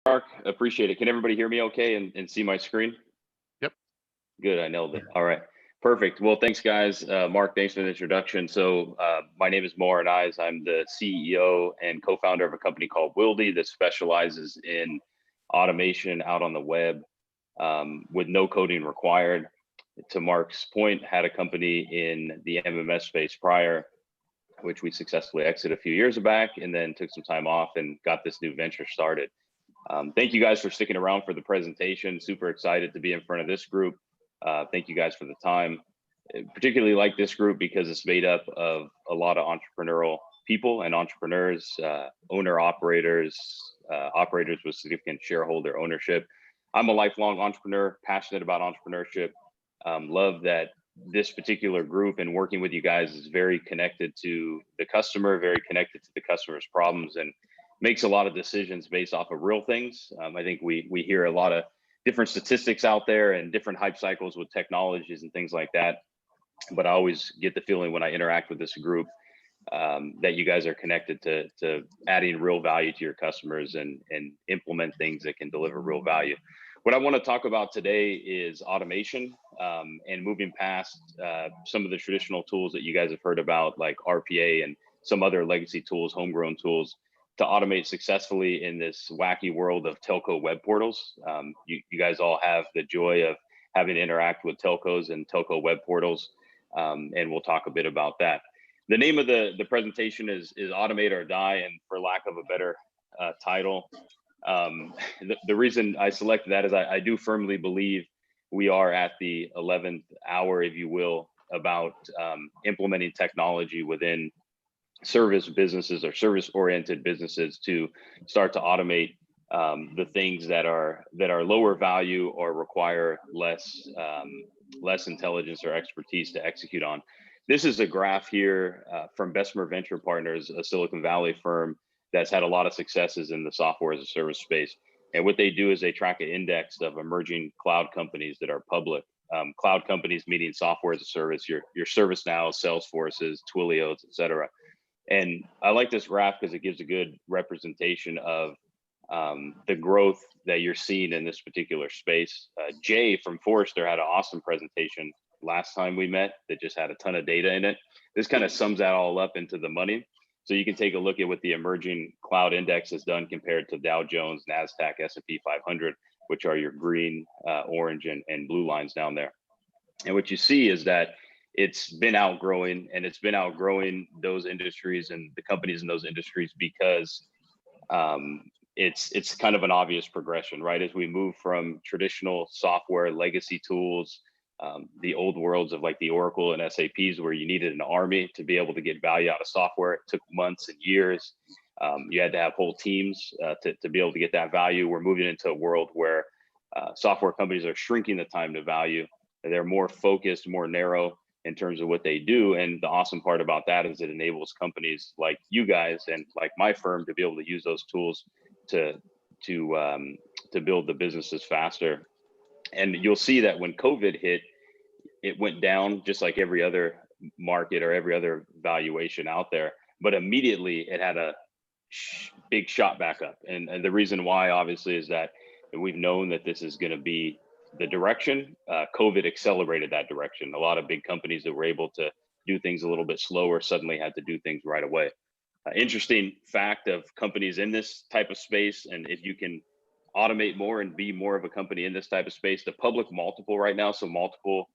Mark, appreciate it. Can everybody hear me okay and see my screen? Yep. Good, I nailed it. All right, perfect. Well, thanks guys. Mark, thanks for the introduction. So my name is Arnaiz. I'm the CEO and co-founder of a company called Weeldi that specializes in automation out on the web with no coding required. To Mark's point, had a company in the MMS space prior, which we successfully exited a few years back, and then took some time off and got this new venture started. Thank you guys for sticking around for the presentation. Super excited to be in front of this group. Thank you guys for the time. I particularly like this group because it's made up of a lot of entrepreneurial people and entrepreneurs, owner-operators, operators with significant shareholder ownership. I'm a lifelong entrepreneur, passionate about entrepreneurship. Love that this particular group and working with you guys is very connected to the customer, very connected to the customer's problems, and makes a lot of decisions based off of real things. I think we hear a lot of different statistics out there and different hype cycles with technologies and things like that. But I always get the feeling when I interact with this group that you guys are connected to adding real value to your customers and implement things that can deliver real value. What I want to talk about today is automation and moving past some of the traditional tools that you guys have heard about, like RPA and some other legacy tools, homegrown tools, to automate successfully in this wacky world of telco web portals. You guys all have the joy of having to interact with telcos and telco web portals, and we'll talk a bit about that. The name of the presentation is Automate or Die, and for lack of a better title, the reason I selected that is I do firmly believe we are at the 11th hour, if you will, about implementing technology within service businesses or service-oriented businesses to start to automate the things that are lower value or require less intelligence or expertise to execute on. This is a graph here from Bessemer Venture Partners, a Silicon Valley firm that's had a lot of successes in the software as a service space. And what they do is they track an index of emerging cloud companies that are public. Cloud companies meaning software as a service, your ServiceNow, Salesforces, Twilios, et cetera. And I like this graph because it gives a good representation of the growth that you're seeing in this particular space. Jay from Forrester had an awesome presentation last time we met that just had a ton of data in it. This kind of sums that all up into the money. So you can take a look at what the emerging cloud index has done compared to Dow Jones, NASDAQ, S&P 500, which are your green, orange, and blue lines down there. And what you see is that it's been outgrowing, and it's been outgrowing those industries and the companies in those industries because it's kind of an obvious progression, right? As we move from traditional software legacy tools, the old worlds of like the Oracle and SAPs, where you needed an army to be able to get value out of software. It took months and years. You had to have whole teams to be able to get that value. We're moving into a world where software companies are shrinking the time to value. They're more focused, more narrow in terms of what they do. And the awesome part about that is it enables companies like you guys and like my firm to be able to use those tools to build the businesses faster. And you'll see that when COVID hit, it went down just like every other market or every other valuation out there, but immediately it had a big shot back up. And the reason why obviously is that we've known that this is going to be the direction. COVID accelerated that direction. A lot of big companies that were able to do things a little bit slower suddenly had to do things right away. Interesting fact of companies in this type of space, and if you can automate more and be more of a company in this type of space, the public multiple right now, so multiple,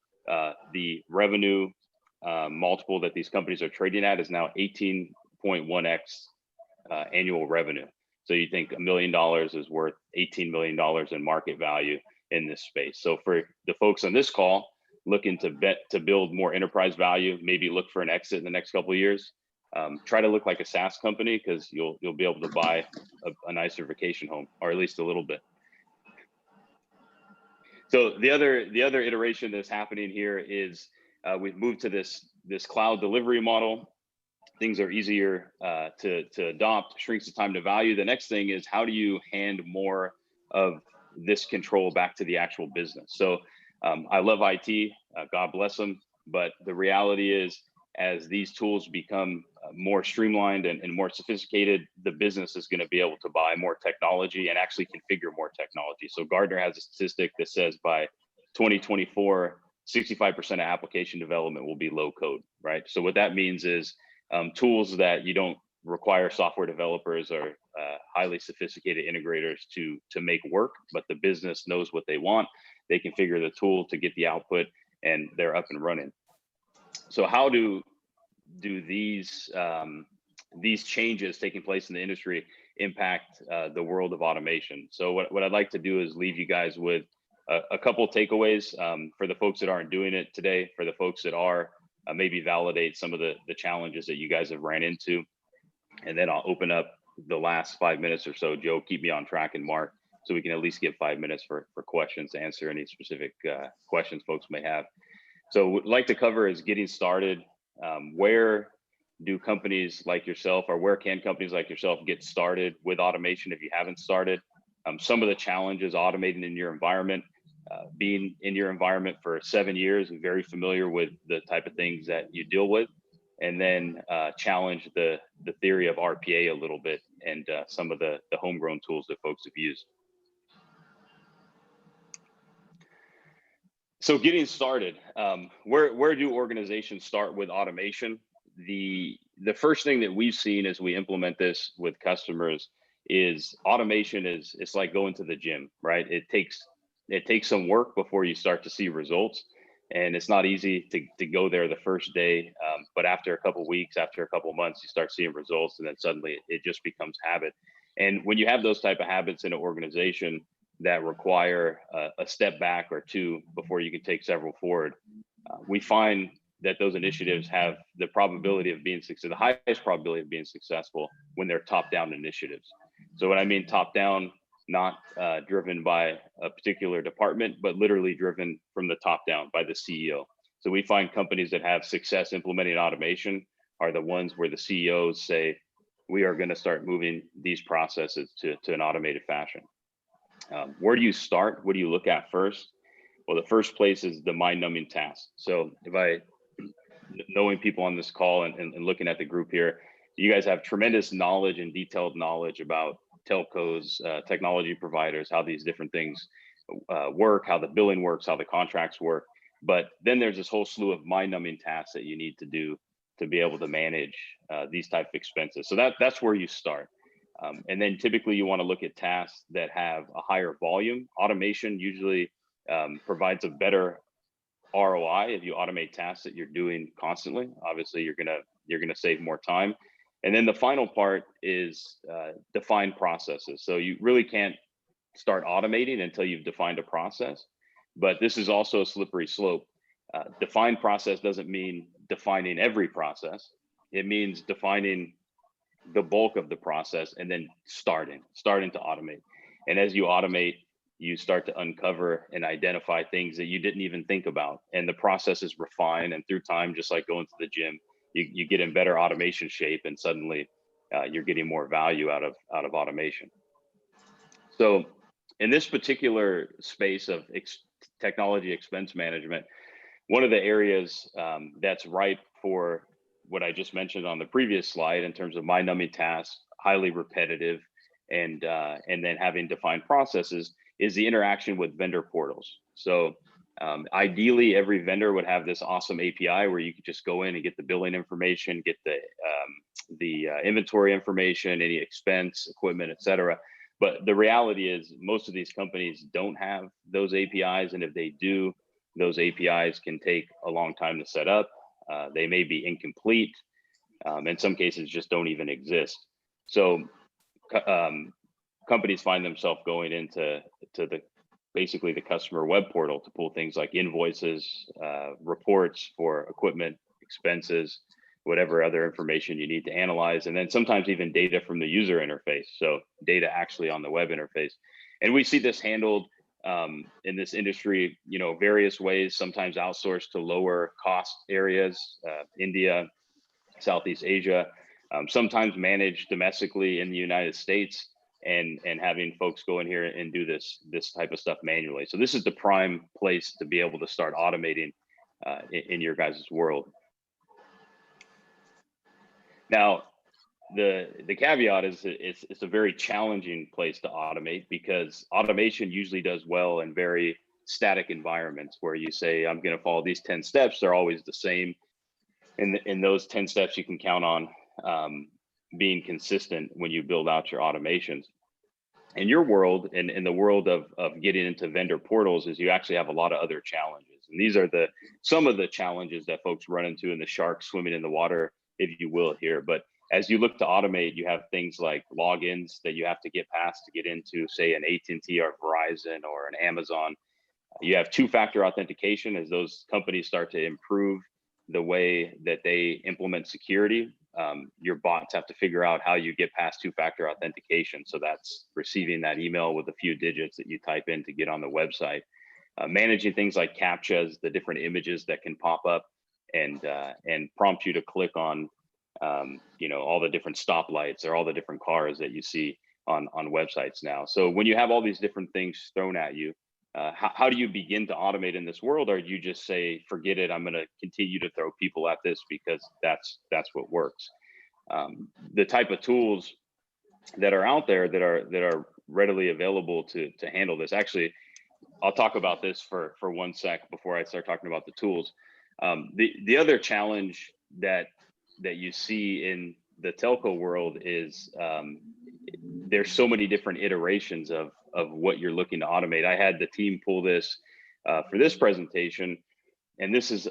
the revenue multiple that these companies are trading at is now 18.1x annual revenue. So you think $1 million is worth $18 million in market value in this space. So for the folks on this call looking to build more enterprise value, maybe look for an exit in the next couple of years, try to look like a SaaS company, because you'll be able to buy a nicer vacation home, or at least a little bit. So the other iteration that's happening here is we've moved to this cloud delivery model. Things are easier to adopt, shrinks the time to value. The next thing is, how do you hand more of this control back to the actual business? So I love IT, God bless them, but the reality is as these tools become more streamlined and more sophisticated, the business is going to be able to buy more technology and actually configure more technology. So Gartner has a statistic that says by 2024, 65% of application development will be low code, right? So what that means is tools that you don't require software developers or highly sophisticated integrators to make work, but the business knows what they want. They configure the tool to get the output and they're up and running. So how do these changes taking place in the industry impact the world of automation? So what I'd like to do is leave you guys with a couple takeaways for the folks that aren't doing it today, for the folks that are, maybe validate some of the challenges that you guys have ran into. And then I'll open up the last 5 minutes or so. Joe, keep me on track, and Mark, so we can at least give 5 minutes for questions to answer any specific questions folks may have. So what I'd like to cover is getting started. Where do companies like yourself, or where can companies like yourself get started with automation if you haven't started? Some of the challenges automating in your environment, being in your environment for 7 years and very familiar with the type of things that you deal with, and then challenge the theory of RPA a little bit and some of the homegrown tools that folks have used. So getting started, where do organizations start with automation? The first thing that we've seen as we implement this with customers is automation it's like going to the gym, right? It takes some work before you start to see results, and it's not easy to go there the first day, but after a couple of weeks, after a couple of months, you start seeing results, and then suddenly it just becomes habit. And when you have those type of habits in an organization that require a step back or two before you can take several forward, we find that those initiatives have the probability of being successful, the highest probability of being successful when they're top-down initiatives. So when I mean top-down, not driven by a particular department, but literally driven from the top down by the CEO. So we find companies that have success implementing automation are the ones where the CEOs say, we are going to start moving these processes to an automated fashion. Where do you start? What do you look at first? Well, the first place is the mind-numbing task. So knowing people on this call and looking at the group here, you guys have tremendous knowledge and detailed knowledge about telcos, technology providers, how these different things work, how the billing works, how the contracts work. But then there's this whole slew of mind-numbing tasks that you need to do to be able to manage these type of expenses. So that's where you start. And then typically you want to look at tasks that have a higher volume. Automation usually provides a better ROI if you automate tasks that you're doing constantly. Obviously, you're gonna save more time. And then the final part is define processes. So you really can't start automating until you've defined a process, but this is also a slippery slope. Defined process doesn't mean defining every process. It means defining the bulk of the process and then starting to automate. And as you automate, you start to uncover and identify things that you didn't even think about. And the process is refined, and through time, just like going to the gym, you get in better automation shape, and suddenly you're getting more value out of automation. So in this particular space of technology expense management, one of the areas that's ripe for what I just mentioned on the previous slide in terms of mind-numbing tasks, highly repetitive, and then having defined processes is the interaction with vendor portals. So ideally, every vendor would have this awesome API where you could just go in and get the billing information, get the inventory information, any expense, equipment, et cetera. But the reality is most of these companies don't have those APIs. And if they do, those APIs can take a long time to set up. They may be incomplete. In some cases, just don't even exist. So companies find themselves going into basically the customer web portal to pull things like invoices, reports for equipment, expenses, whatever other information you need to analyze, and then sometimes even data from the user interface. So data actually on the web interface. And we see this handled in this industry, various ways, sometimes outsourced to lower cost areas, India, Southeast Asia, sometimes managed domestically in the United States, and having folks go in here and do this type of stuff manually. So this is the prime place to be able to start automating in your guys' world. Now, the caveat is it's a very challenging place to automate, because automation usually does well in very static environments where you say, I'm going to follow these 10 steps. They're always the same. In those 10 steps, you can count on being consistent when you build out your automations. In your world, and in the world of getting into vendor portals, is you actually have a lot of other challenges. And these are some of the challenges that folks run into in the shark swimming in the water, if you will, here. But as you look to automate, you have things like logins that you have to get past to get into, say, an AT&T or Verizon or an Amazon. You have two-factor authentication as those companies start to improve the way that they implement security. Your bots have to figure out how you get past two-factor authentication. So that's receiving that email with a few digits that you type in to get on the website. Managing things like CAPTCHAs, the different images that can pop up and prompt you to click on, all the different stoplights or all the different cars that you see on websites now. So when you have all these different things thrown at you, how do you begin to automate in this world? Or do you just say, forget it, I'm going to continue to throw people at this because that's what works? The type of tools that are out there that are readily available to handle this. Actually, I'll talk about this for 1 sec before I start talking about the tools. The other challenge that you see in the telco world is there's so many different iterations of what you're looking to automate. I had the team pull this for this presentation, and this is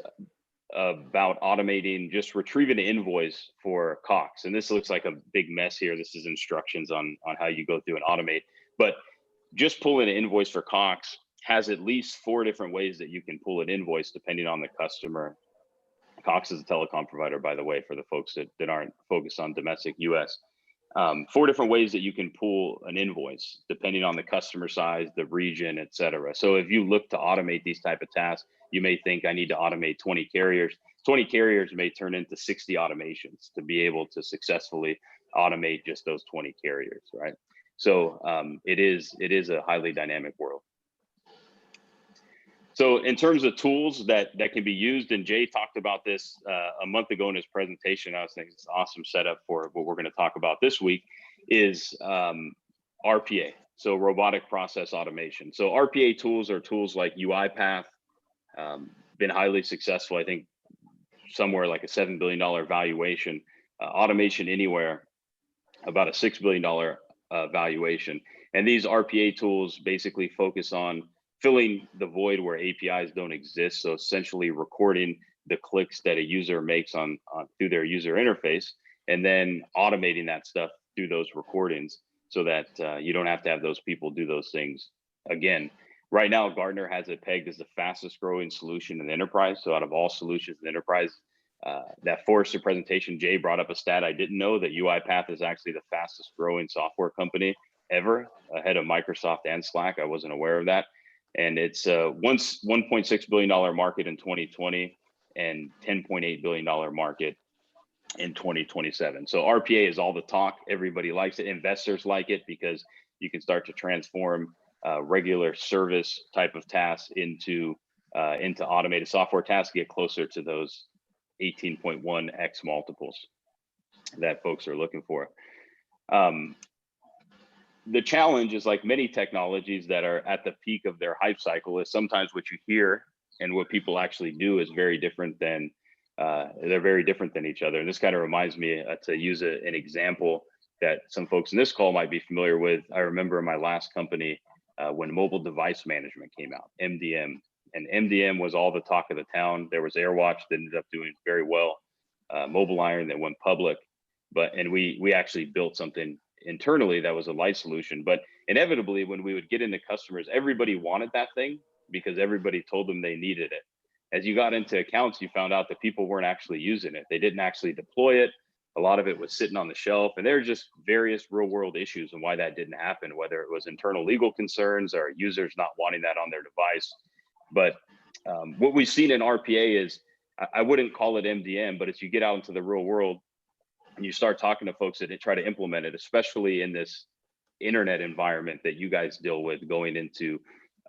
about automating just retrieving an invoice for Cox. And this looks like a big mess here. This is instructions on how you go through and automate. But just pulling an invoice for Cox has at least 4 different ways that you can pull an invoice depending on the customer. Cox is a telecom provider, by the way, for the folks that aren't focused on domestic US. 4 different ways that you can pull an invoice depending on the customer size, the region, et cetera. So if you look to automate these type of tasks, you may think I need to automate 20 carriers. 20 carriers may turn into 60 automations to be able to successfully automate just those 20 carriers, right? So it is a highly dynamic world. So in terms of tools that can be used, and Jay talked about this a month ago in his presentation, I was thinking it's an awesome setup for what we're going to talk about this week, is RPA, so robotic process automation. So RPA tools are tools like UiPath, been highly successful, I think somewhere like a $7 billion valuation, Automation Anywhere, about a $6 billion valuation. And these RPA tools basically focus on filling the void where APIs don't exist. So essentially recording the clicks that a user makes on through their user interface, and then automating that stuff through those recordings so that you don't have to have those people do those things again. Right now, Gartner has it pegged as the fastest growing solution in the enterprise. So out of all solutions in the enterprise, that Forrester presentation, Jay brought up a stat I didn't know, that UiPath is actually the fastest growing software company ever, ahead of Microsoft and Slack. I wasn't aware of that. And it's once $1.6 billion market in 2020 and $10.8 billion market in 2027. So RPA is all the talk. Everybody likes it. Investors like it because you can start to transform regular service type of tasks into automated software tasks, get closer to those 18.1x multiples that folks are looking for. The challenge is, like many technologies that are at the peak of their hype cycle, is sometimes what you hear and what people actually do is very different than, they're very different than each other. And this kind of reminds me, to use an example that some folks in this call might be familiar with. I remember in my last company, when mobile device management came out, MDM, and MDM was all the talk of the town. There was AirWatch that ended up doing very well, Mobile Iron that went public, and we actually built something internally that was a light solution. But inevitably, when we would get into customers, everybody wanted that thing because everybody told them they needed it. As you got into accounts, you found out that people weren't actually using it. They didn't actually deploy it. A lot of it was sitting on the shelf, and there are just various real world issues and why that didn't happen, whether it was internal legal concerns or users not wanting that on their device. But what we've seen in RPA is, I wouldn't call it MDM, but as you get out into the real world and you start talking to folks that try to implement it, especially in this internet environment that you guys deal with, going into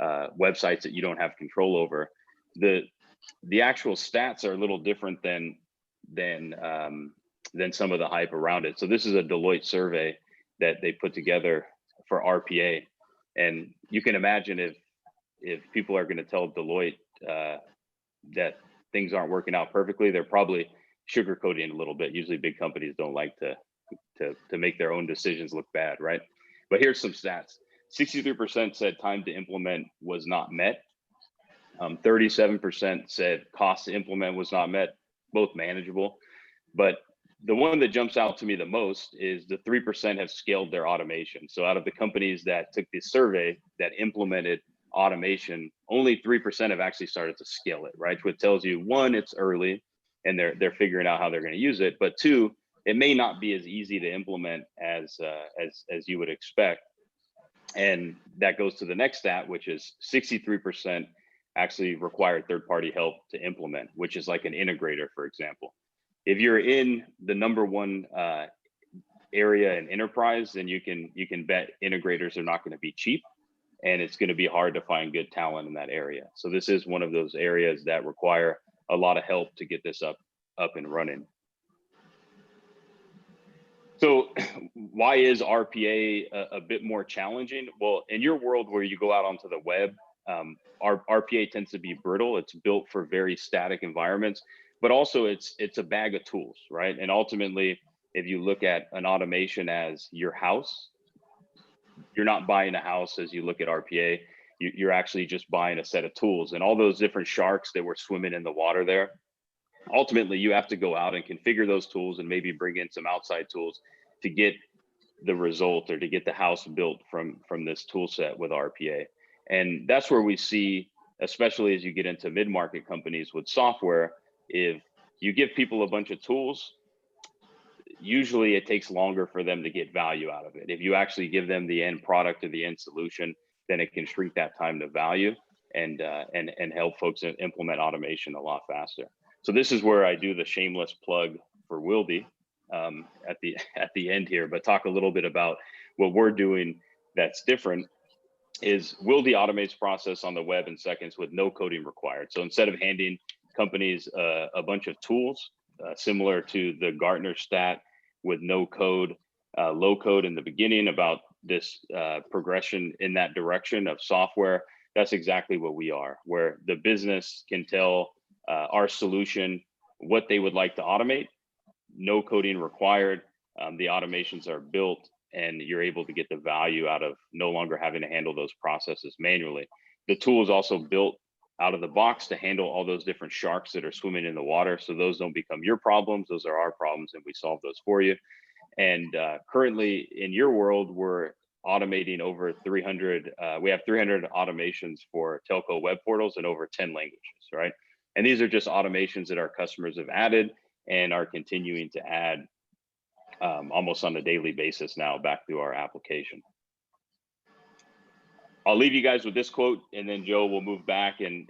websites that you don't have control over, the actual stats are a little different than than some of the hype around it. So this is a Deloitte survey that they put together for RPA. And you can imagine if people are going to tell Deloitte that things aren't working out perfectly, they're probably sugarcoating a little bit. Usually big companies don't like to make their own decisions look bad, right? But here's some stats. 63% said time to implement was not met. 37% said cost to implement was not met, both manageable. But the one that jumps out to me the most is the 3% have scaled their automation. So out of the companies that took this survey that implemented automation, only 3% have actually started to scale it, right? Which tells you, one, it's early and they're figuring out how they're going to use it. But two, it may not be as easy to implement as you would expect. And that goes to the next stat, which is 63% actually require third-party help to implement, which is like an integrator, for example. If you're in the number one area in enterprise, then you can bet integrators are not going to be cheap, and it's going to be hard to find good talent in that area. So this is one of those areas that require a lot of help to get this up and running. So why is RPA a bit more challenging? Well, in your world where you go out onto the web, our RPA tends to be brittle. It's built for very static environments, but also it's a bag of tools, right? And ultimately, if you look at an automation as your house, you're not buying a house as you look at RPA. You're actually just buying a set of tools, and all those different sharks that were swimming in the water there. Ultimately, you have to go out and configure those tools and maybe bring in some outside tools to get the result or to get the house built from this tool set with RPA. And that's where we see, especially as you get into mid-market companies with software, if you give people a bunch of tools, usually it takes longer for them to get value out of it. If you actually give them the end product or the end solution, then it can shrink that time to value and help folks implement automation a lot faster. So this is where I do the shameless plug for Weeldi at the end here, but talk a little bit about what we're doing that's different. Is Weeldi automates process on the web in seconds with no coding required. So instead of handing companies a bunch of tools, similar to the Gartner stat with no code, low code in the beginning about this progression in that direction of software, that's exactly what we are, where the business can tell our solution what they would like to automate, no coding required. The automations are built, and you're able to get the value out of no longer having to handle those processes manually. The tool is also built out of the box to handle all those different sharks that are swimming in the water. So those don't become your problems, those are our problems, and we solve those for you. And currently in your world, we're automating over 300, we have 300 automations for telco web portals in over 10 languages, right? And these are just automations that our customers have added and are continuing to add almost on a daily basis now back through our application. I'll leave you guys with this quote, and then Joe will move back and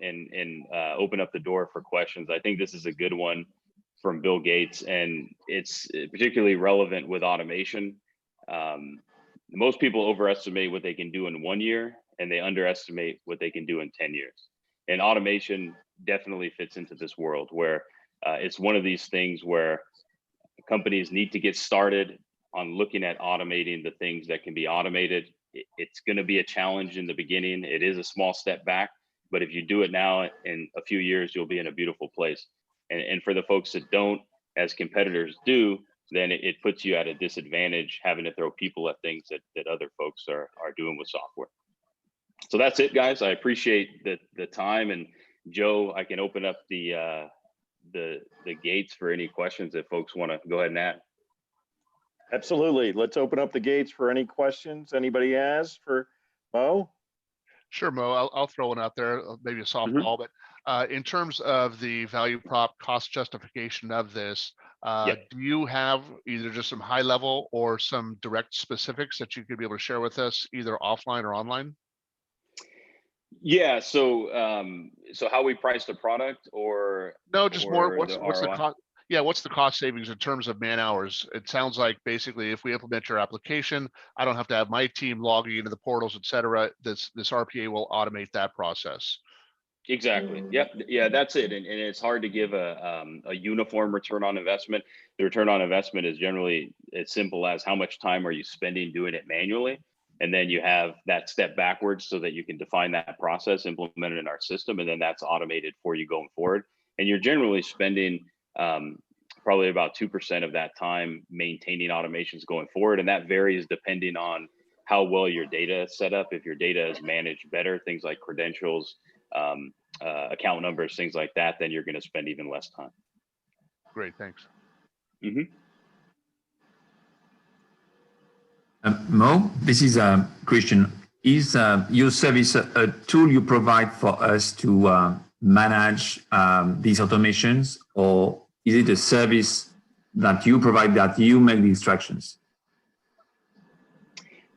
open up the door for questions. I think this is a good one from Bill Gates, and it's particularly relevant with automation. Most people overestimate what they can do in 1 year, and they underestimate what they can do in 10 years. And automation definitely fits into this world where it's one of these things where companies need to get started on looking at automating the things that can be automated. It's going to be a challenge in the beginning. It is a small step back, but if you do it now, in a few years, you'll be in a beautiful place. And for the folks that don't, as competitors do, then it puts you at a disadvantage having to throw people at things that other folks are doing with software. So that's it, guys. I appreciate the time, and Joe, I can open up the gates for any questions that folks want to go ahead and add. Absolutely. Let's open up the gates for any questions anybody has for Mo. Sure, Mo. I'll throw one out there, maybe a softball, but in terms of the value prop cost justification of this, do you have either just some high level or some direct specifics that you could be able to share with us, either offline or online? Yeah. So how we price the product, or no, just more. What's the cost? Yeah, what's the cost savings in terms of man hours? It sounds like basically if we implement your application, I don't have to have my team logging into the portals, et cetera. This RPA will automate that process. Exactly. Yep. Yeah, that's it. And it's hard to give a uniform return on investment. The return on investment is generally as simple as how much time are you spending doing it manually? And then you have that step backwards so that you can define that process, implement it in our system, and then that's automated for you going forward. And you're generally spending probably about 2% of that time maintaining automations going forward. And that varies depending on how well your data is set up. If your data is managed better, things like credentials, account numbers, things like that, then you're going to spend even less time. Great, thanks. Mo, this is Christian. Is your service a tool you provide for us to manage these automations, or is it a service that you provide that you make the instructions?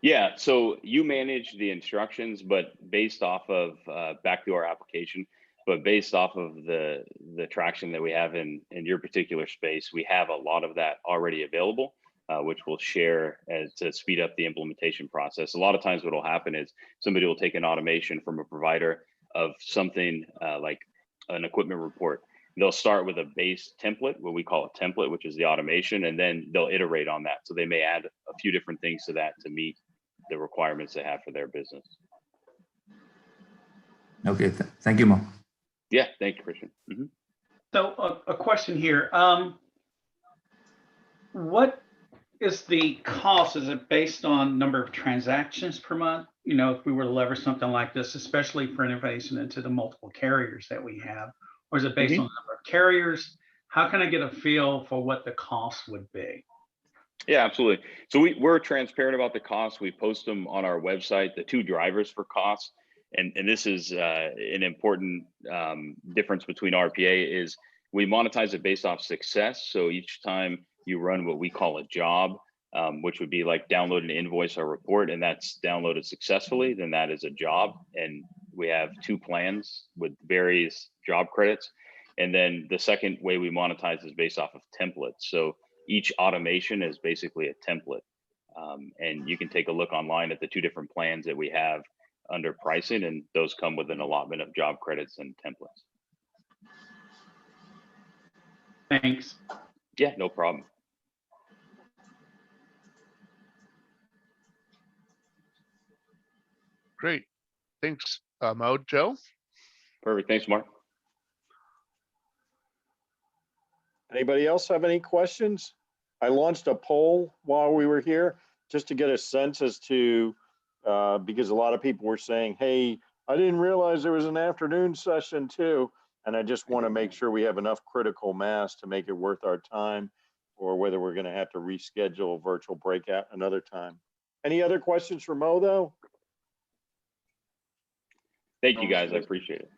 Yeah, so you manage the instructions, but based off of back to our application, but based off of the traction that we have in your particular space, we have a lot of that already available, which we'll share to speed up the implementation process. A lot of times what will happen is somebody will take an automation from a provider of something like an equipment report. They'll start with a base template, what we call a template, which is the automation, and then they'll iterate on that. So they may add a few different things to that to meet the requirements they have for their business. Okay, thank you, Mo. Yeah, thank you, Christian. So a question here. What is the cost? Is it based on number of transactions per month? You know, if we were to leverage something like this, especially for innovation into the multiple carriers that we have, or is it based on the number of carriers? How can I get a feel for what the cost would be? Yeah, absolutely. So we're transparent about the costs. We post them on our website, the two drivers for costs. And this is an important difference between RPA is we monetize it based off success. So each time you run what we call a job, which would be like download an invoice or report, and that's downloaded successfully, then that is a job. And we have two plans with various job credits. And then the second way we monetize is based off of templates. So each automation is basically a template. And you can take a look online at the two different plans that we have under pricing, and those come with an allotment of job credits and templates. Thanks. Yeah, no problem. Great, thanks, Mo. Joe? Perfect, thanks, Mark. Anybody else have any questions? I launched a poll while we were here just to get a sense as to, because a lot of people were saying, hey, I didn't realize there was an afternoon session too. And I just want to make sure we have enough critical mass to make it worth our time, or whether we're going to have to reschedule a virtual breakout another time. Any other questions for Mo though? Thank you guys, I appreciate it.